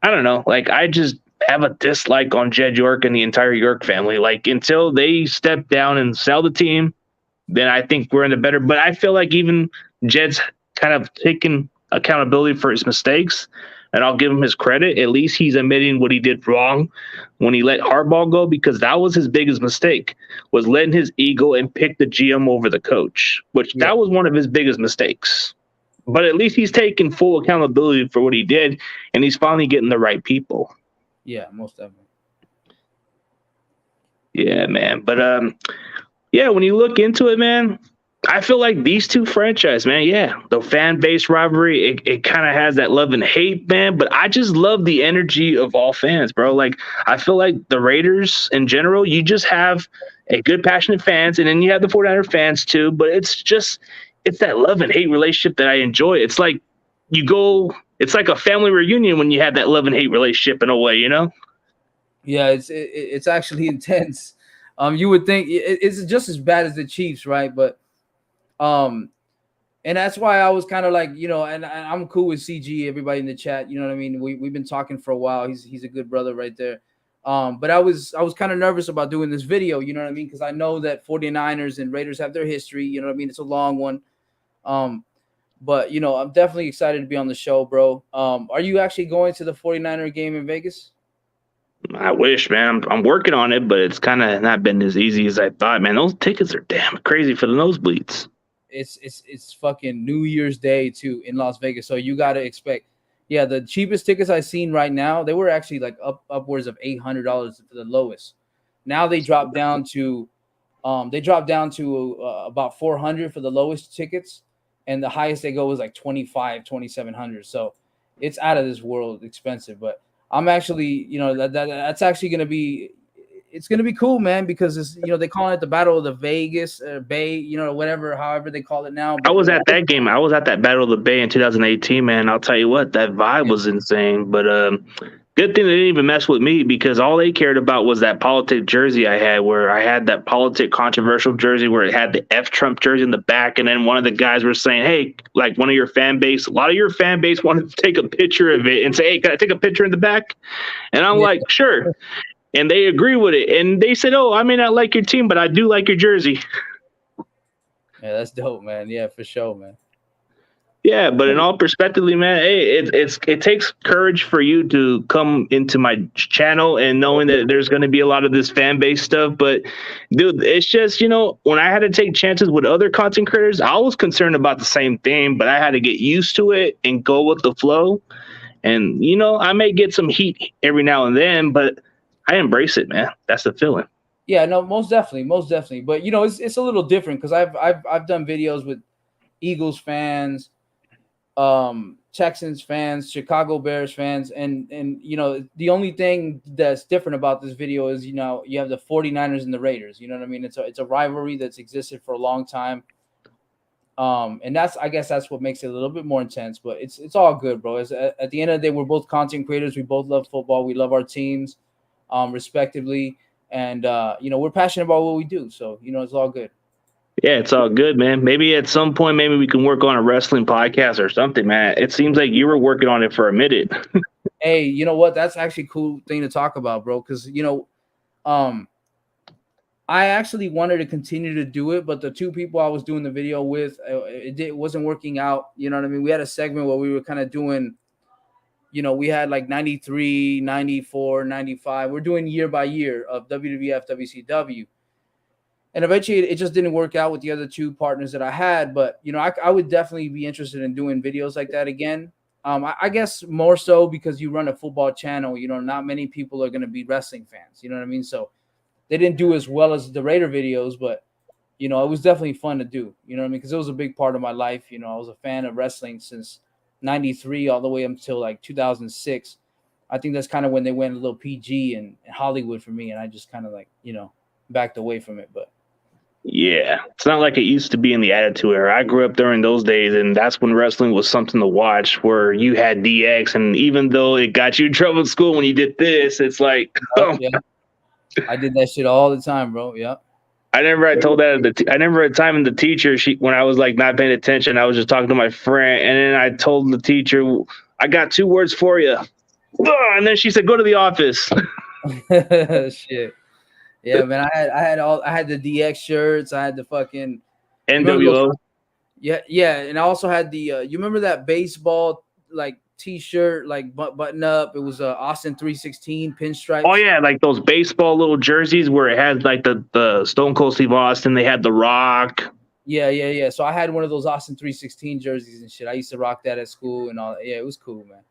I don't know, like I just have a dislike on Jed York and the entire York family. Like until they step down and sell the team, then I think we're in the better. But I feel like even Jed's kind of taken accountability for his mistakes, and I'll give him his credit. At least he's admitting what he did wrong when he let Harbaugh go, because that was his biggest mistake, was letting his ego and pick the GM over the coach, which Yeah. that was one of his biggest mistakes. But at least he's taking full accountability for what he did, and he's finally getting the right people. Yeah, most definitely. Yeah, man. But yeah, when you look into it, man, I feel like these two franchises, man, yeah, the fan base rivalry, it kind of has that love and hate, man. But I just love the energy of all fans, bro. Like, I feel like the Raiders in general, you just have a good, passionate fans, and then you have the 49er fans too. But it's that love and hate relationship that I enjoy. It's like it's like a family reunion when you have that love and hate relationship in a way, you know? Yeah, it's actually intense. You would think it's just as bad as the Chiefs, right? But and that's why I was kind of like, and I'm cool with CG, everybody in the chat, you know what I mean? We've been talking for a while. He's a good brother right there. But I was kind of nervous about doing this video, you know what I mean? Because I know that 49ers and Raiders have their history, you know what I mean? It's a long one. But I'm definitely excited to be on the show, bro. Are you actually going to the 49er game in Vegas? I wish, man. I'm working on it, but it's kind of not been as easy as I thought, man. Those tickets are damn crazy for the nosebleeds. It's fucking New Year's Day too in Las Vegas, so you got to expect. Yeah, the cheapest tickets I've seen right now, they were actually like upwards of $800 for the lowest. Now they dropped down to about 400 for the lowest tickets, and the highest they go was like 2,700. So it's out of this world expensive. But I'm actually, that's actually going to be, it's going to be cool, man, because it's, they call it the Battle of the Vegas Bay, whatever, however they call it now. I But was at that game. I was at that Battle of the Bay in 2018, man. I'll tell you what, that vibe was insane. But good thing they didn't even mess with me, because all they cared about was that politic jersey I had, where I had that politic controversial jersey where it had the F Trump jersey in the back. And then one of the guys were saying, hey, like a lot of your fan base wanted to take a picture of it and say, hey, can I take a picture in the back? And I'm like, sure. And they agree with it. And they said, oh, I may not like your team, but I do like your jersey. Yeah, that's dope, man. Yeah, for sure, man. Yeah, but in all perspective, man, hey, it takes courage for you to come into my channel and knowing that there's going to be a lot of this fan base stuff. But dude, it's just, when I had to take chances with other content creators, I was concerned about the same thing, but I had to get used to it and go with the flow. And I may get some heat every now and then, but I embrace it, man. That's the feeling. Yeah, no, most definitely. But it's a little different because I've done videos with Eagles fans, Texans fans, Chicago Bears fans, and the only thing that's different about this video is you have the 49ers and the Raiders. You know what I mean? It's a rivalry that's existed for a long time. And I guess that's what makes it a little bit more intense, but it's all good, bro. At the end of the day, we're both content creators. We both love football. We love our teams, respectively. And we're passionate about what we do. So, it's all good. Yeah, it's all good, man. Maybe at some point, maybe we can work on a wrestling podcast or something, man. It seems like you were working on it for a minute. Hey, you know what? That's actually a cool thing to talk about, bro. Because, I actually wanted to continue to do it, but the two people I was doing the video with, it wasn't working out. You know what I mean? We had a segment where we were kind of doing, we had like 93, 94, 95. We're doing year by year of WWF, WCW. And eventually it just didn't work out with the other two partners that I had. But, I would definitely be interested in doing videos like that again. I guess more so because you run a football channel, not many people are going to be wrestling fans. You know what I mean? So they didn't do as well as the Raider videos, but, it was definitely fun to do. You know what I mean? Because it was a big part of my life. I was a fan of wrestling since 93 all the way until like 2006. I think that's kind of when they went a little PG in Hollywood for me. And I just kind of like, backed away from it. But Yeah, it's not like it used to be in the Attitude Era. I grew up during those days, and that's when wrestling was something to watch. Where you had DX, and even though it got you in trouble at school when you did this, it's like, oh, Yeah, I did that shit all the time, bro. Yeah. I never had told that. I never had time in the teacher. When I was like not paying attention, I was just talking to my friend, and then I told the teacher, "I got 2 words for you," and then she said, "Go to the office." Shit. Yeah, man. I had the DX shirts. I had the fucking. You remember those? NWO. Yeah, and I also had the. You remember that baseball like T-shirt, like button up? It was Austin 316 pinstripes. Oh yeah, like those baseball little jerseys where it had like the Stone Cold Steve Austin. They had the Rock. Yeah. So I had one of those Austin 316 jerseys and shit. I used to rock that at school and all. Yeah, it was cool, man.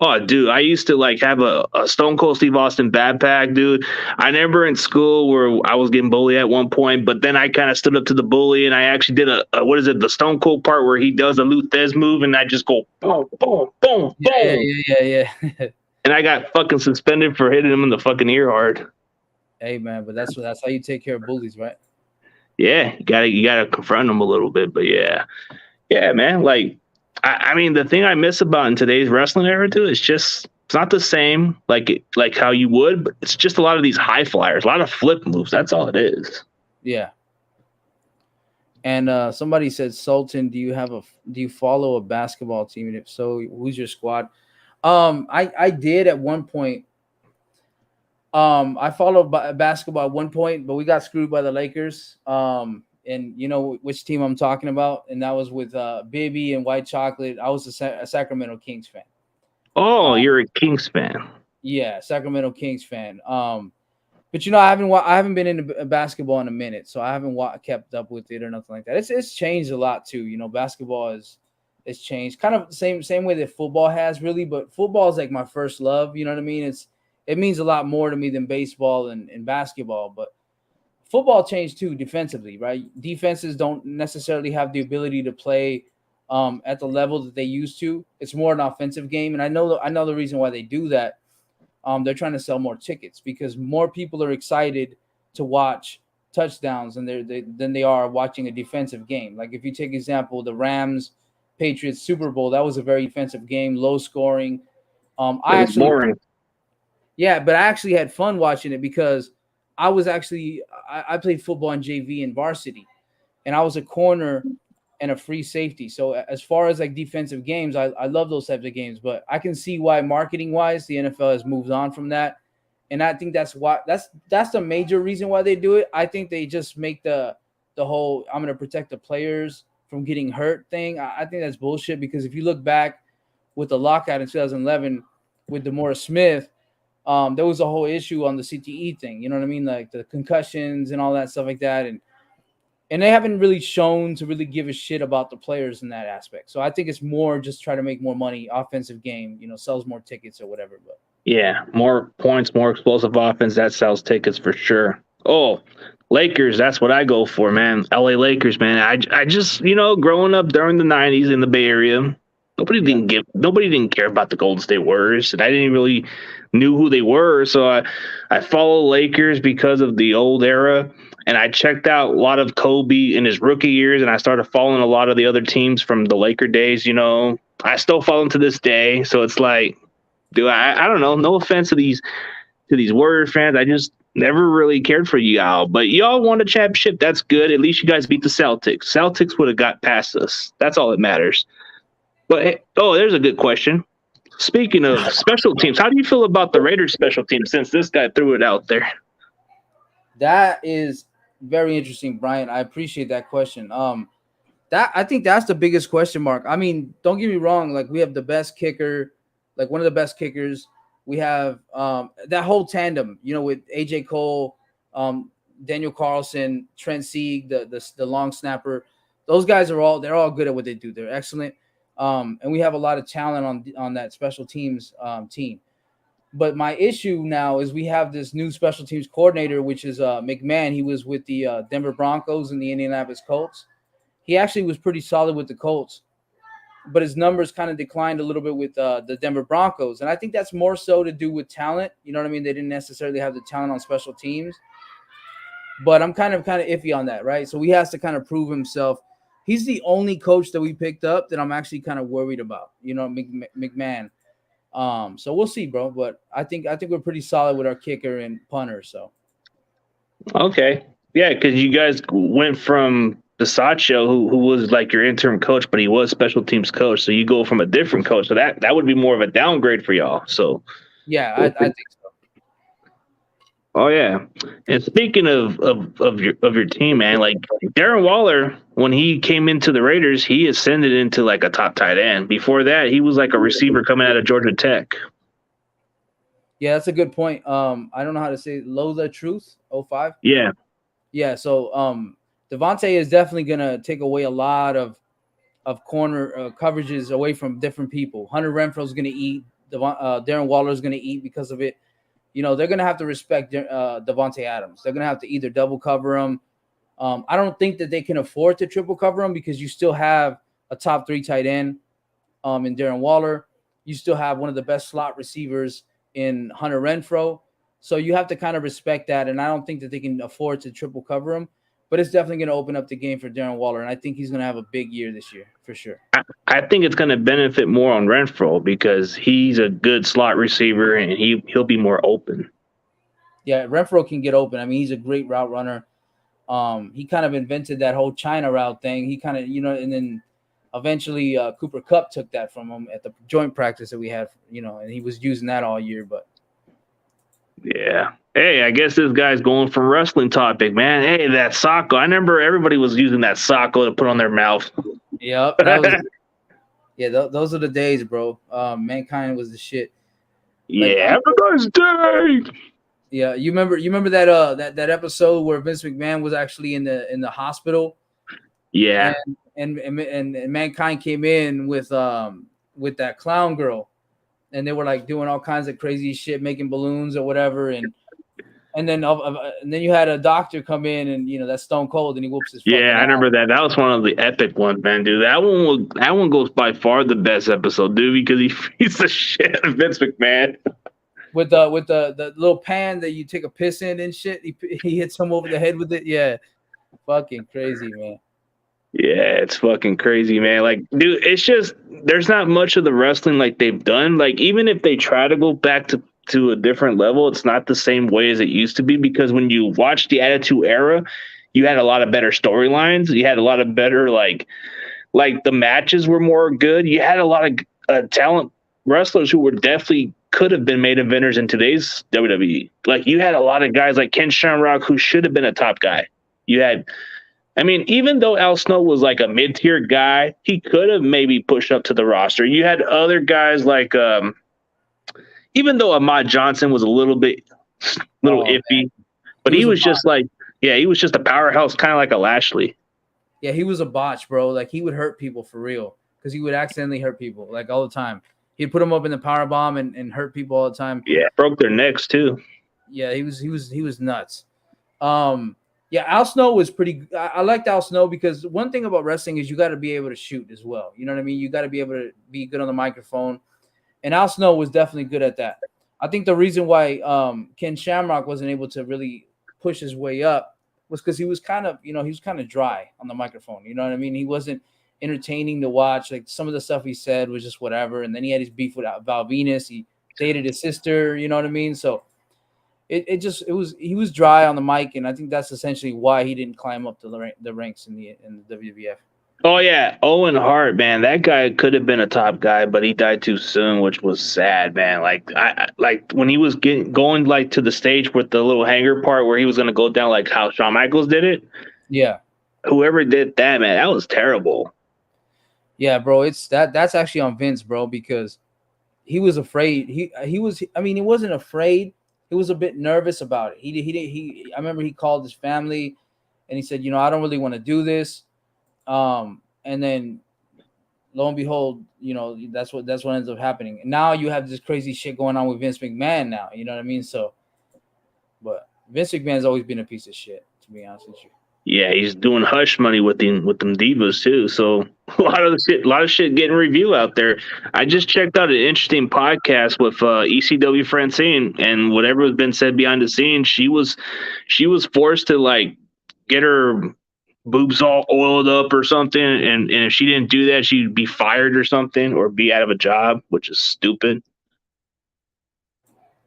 Oh, dude, I used to like have a Stone Cold Steve Austin backpack, dude. I remember in school where I was getting bullied at one point, but then I kind of stood up to the bully and I actually did a what is it, the Stone Cold part where he does a Lou Thez move and I just go boom, boom, boom, boom. Yeah. And I got fucking suspended for hitting him in the fucking ear hard. Hey, man, but that's how you take care of bullies, right? Yeah, you gotta confront them a little bit, but yeah, man. Like, I mean, the thing I miss about in today's wrestling era too is just it's not the same like how you would, but it's just a lot of these high flyers, a lot of flip moves. That's all it is. Yeah. And somebody said, Sultan, do you follow a basketball team? And if so, who's your squad? I did at one point. I followed basketball at one point, but we got screwed by the Lakers. And you know which team I'm talking about, and that was with Bibby and White Chocolate. I was a Sacramento Kings fan. Oh, you're a Kings fan. Yeah, Sacramento Kings fan. But you know, I haven't been into basketball in a minute, so I haven't kept up with it or nothing like that. It's changed a lot too. You know, basketball it's changed, kind of the same way that football has, really. But football is like my first love. You know what I mean? It means a lot more to me than baseball and basketball. But football changed too defensively, right? Defenses don't necessarily have the ability to play at the level that they used to. It's more an offensive game, and I know the reason why they do that. They're trying to sell more tickets because more people are excited to watch touchdowns than they are watching a defensive game. Like if you take example, the Rams Patriots Super Bowl, that was a very defensive game, low scoring. Boring. Yeah, but I actually had fun watching it because I played football in JV and varsity, and I was a corner and a free safety. So as far as like defensive games, I love those types of games, but I can see why marketing wise the NFL has moved on from that. And I think that's the major reason why they do it. I think they just make the whole I'm going to protect the players from getting hurt thing. I think that's bullshit because if you look back with the lockout in 2011 with DeMaurice Smith, there was a whole issue on the CTE thing. You know what I mean? Like the concussions and all that stuff like that. And they haven't really shown to really give a shit about the players in that aspect. So I think it's more just try to make more money, offensive game, you know, sells more tickets or whatever. But Yeah, more points, more explosive offense. That sells tickets for sure. Oh, Lakers. That's what I go for, man. LA Lakers, man. I just, growing up during the 90s in the Bay Area, nobody didn't care about the Golden State Warriors, and I didn't really knew who they were. So I follow Lakers because of the old era. And I checked out a lot of Kobe in his rookie years, and I started following a lot of the other teams from the Laker days. I still follow them to this day. So it's like, dude, I don't know. No offense to these Warrior fans. I just never really cared for y'all. But y'all won a championship. That's good. At least you guys beat the Celtics. Celtics would have got past us. That's all that matters. But hey, there's a good question. Speaking of special teams, how do you feel about the Raiders special team since this guy threw it out there? That is very interesting, Brian. I appreciate that question. I think that's the biggest question mark. I mean, don't get me wrong. Like we have the best kicker, like one of the best kickers. We have that whole tandem, with AJ Cole, Daniel Carlson, Trent Sieg, the long snapper. Those guys they're all good at what they do. They're excellent. And we have a lot of talent on that special teams team. But my issue now is we have this new special teams coordinator, which is McMahon. He was with the Denver Broncos and the Indianapolis Colts. He actually was pretty solid with the Colts, but his numbers kind of declined a little bit with the Denver Broncos. And I think that's more so to do with talent. You know what I mean? They didn't necessarily have the talent on special teams. but I'm kind of iffy on that, right? So he has to kind of prove himself. He's the only coach that we picked up that I'm actually kind of worried about, McMahon. So we'll see, bro. But I think we're pretty solid with our kicker and punter. So Okay. Yeah, because you guys went from the Sacho, who was like your interim coach, but he was special teams coach. So you go from a different coach. So that would be more of a downgrade for y'all. So yeah, I think so. oh yeah. And speaking of your team, man, like Darren Waller, when he came into the Raiders, he ascended into like a top tight end. Before that, he was like a receiver coming out of Georgia Tech. Yeah, that's a good point. I don't know how to say Lola Truth 05. Yeah. Yeah, so Devonta is definitely gonna take away a lot of corner coverages away from different people. Hunter Renfro's gonna eat. Darren Waller's gonna eat because of it. They're gonna have to respect Devonta Adams. They're gonna have to either double cover him. I don't think that they can afford to triple cover him because you still have a top 3 tight end in Darren Waller. You still have one of the best slot receivers in Hunter Renfro. So you have to kind of respect that. And I don't think that they can afford to triple cover him. But it's definitely going to open up the game for Darren Waller. And I think he's going to have a big year this year for sure. I think it's going to benefit more on Renfro because he's a good slot receiver and he'll be more open. Yeah, Renfro can get open. I mean, he's a great route runner. He kind of invented that whole China route thing. He kind of, and then eventually Cooper Kupp took that from him at the joint practice that we had, and he was using that all year. But yeah. Hey, I guess this guy's going from wrestling topic, man. Hey, that Socko. I remember everybody was using that Socko to put on their mouth. Yep. Those are the days, bro. Mankind was the shit. Yeah, everybody's day. Yeah, you remember that that episode where Vince McMahon was actually in the hospital? Yeah. And Mankind came in with that clown girl, and they were like doing all kinds of crazy shit, making balloons or whatever, and then you had a doctor come in, and that's Stone Cold, and he whoops his. Yeah, I remember that. That was one of the epic ones, man, dude. That one goes by far the best episode, dude, because he's the shit of Vince McMahon. With the little pan that you take a piss in and shit, he hits him over the head with it. Yeah, fucking crazy, man. Yeah, it's fucking crazy, man. Like, dude, it's just there's not much of the wrestling like they've done. Like, even if they try to go back to a different level, it's not the same way as it used to be because when you watch the Attitude Era, you had a lot of better storylines. You had a lot of better like the matches were more good. You had a lot of talent wrestlers who were definitely could have been main eventers in today's WWE. Like you had a lot of guys like Ken Shamrock who should have been a top guy. You had, I mean, even though Al Snow was like a mid-tier guy, he could have maybe pushed up to the roster. You had other guys like, even though Ahmad Johnson was a little iffy, man. But he was just like, yeah, he was just a powerhouse, kind of like a Lashley. Yeah, he was a botch, bro. Like he would hurt people for real because he would accidentally hurt people like all the time. He'd put them up in the power bomb and hurt people all the time. Yeah, broke their necks too. Yeah, he was nuts. Yeah, Al Snow was pretty. I liked Al Snow because one thing about wrestling is you got to be able to shoot as well. You know what I mean? You got to be able to be good on the microphone, and Al Snow was definitely good at that. I think the reason why Ken Shamrock wasn't able to really push his way up was because he was kind of dry on the microphone. You know what I mean? He wasn't entertaining to watch. Like some of the stuff he said was just whatever. And then he had his beef with Val Venus. He dated his sister. You know what I mean? So he was dry on the mic, and I think that's essentially why he didn't climb up the ranks in the WWF. Oh yeah, Owen Hart, man, that guy could have been a top guy, but he died too soon, which was sad, man. Like like when he was going like to the stage with the little hanger part where he was gonna go down like how Shawn Michaels did it. Yeah, whoever did that, man, that was terrible. Yeah, bro, that's actually on Vince, bro, because he was afraid. He was. I mean, he wasn't afraid. He was a bit nervous about it. I remember he called his family, and he said, I don't really want to do this. And then lo and behold, that's what ends up happening. And now you have this crazy shit going on with Vince McMahon now. You know what I mean? So, but Vince McMahon's always been a piece of shit, to be honest with you. Yeah, he's doing hush money with them divas too. So a lot of shit getting review out there. I just checked out an interesting podcast with ECW Francine, and whatever has been said behind the scenes, she was forced to like get her boobs all oiled up or something, and if she didn't do that, she'd be fired or something, or be out of a job, which is stupid.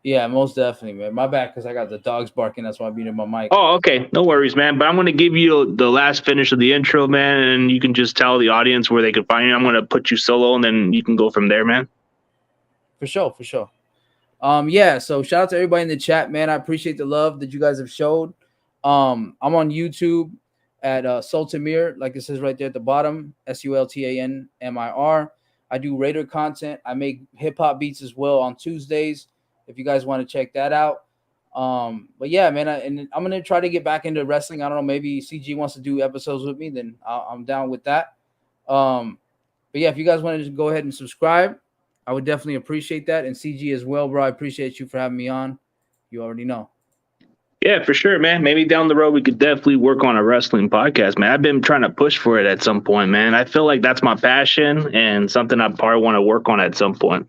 Yeah, most definitely, man. My bad, because I got the dogs barking. That's why I'm muting my mic. Oh, okay. No worries, man. But I'm going to give you the last finish of the intro, man, and you can just tell the audience where they can find you. I'm going to put you solo, and then you can go from there, man. For sure, for sure. Yeah, so shout out to everybody in the chat, man. I appreciate the love that you guys have showed. I'm on YouTube at Sultan Mir, like it says right there at the bottom, SULTANMIR. I do Raider content. I make hip hop beats as well on Tuesdays, if you guys want to check that out. But yeah, man, and I'm gonna try to get back into wrestling. I don't know, maybe CG wants to do episodes with me, then I'm down with that. But yeah, if you guys wanted to go ahead and subscribe, I would definitely appreciate that. And CG as well, bro. I appreciate you for having me on. You already know. Yeah, for sure, man. Maybe down the road we could definitely work on a wrestling podcast, man. I've been trying to push for it at some point, man. I feel like that's my passion and something I probably want to work on at some point.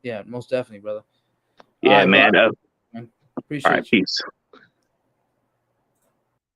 Yeah, most definitely, brother. Yeah, All right, man. bro. All Appreciate right, you. peace.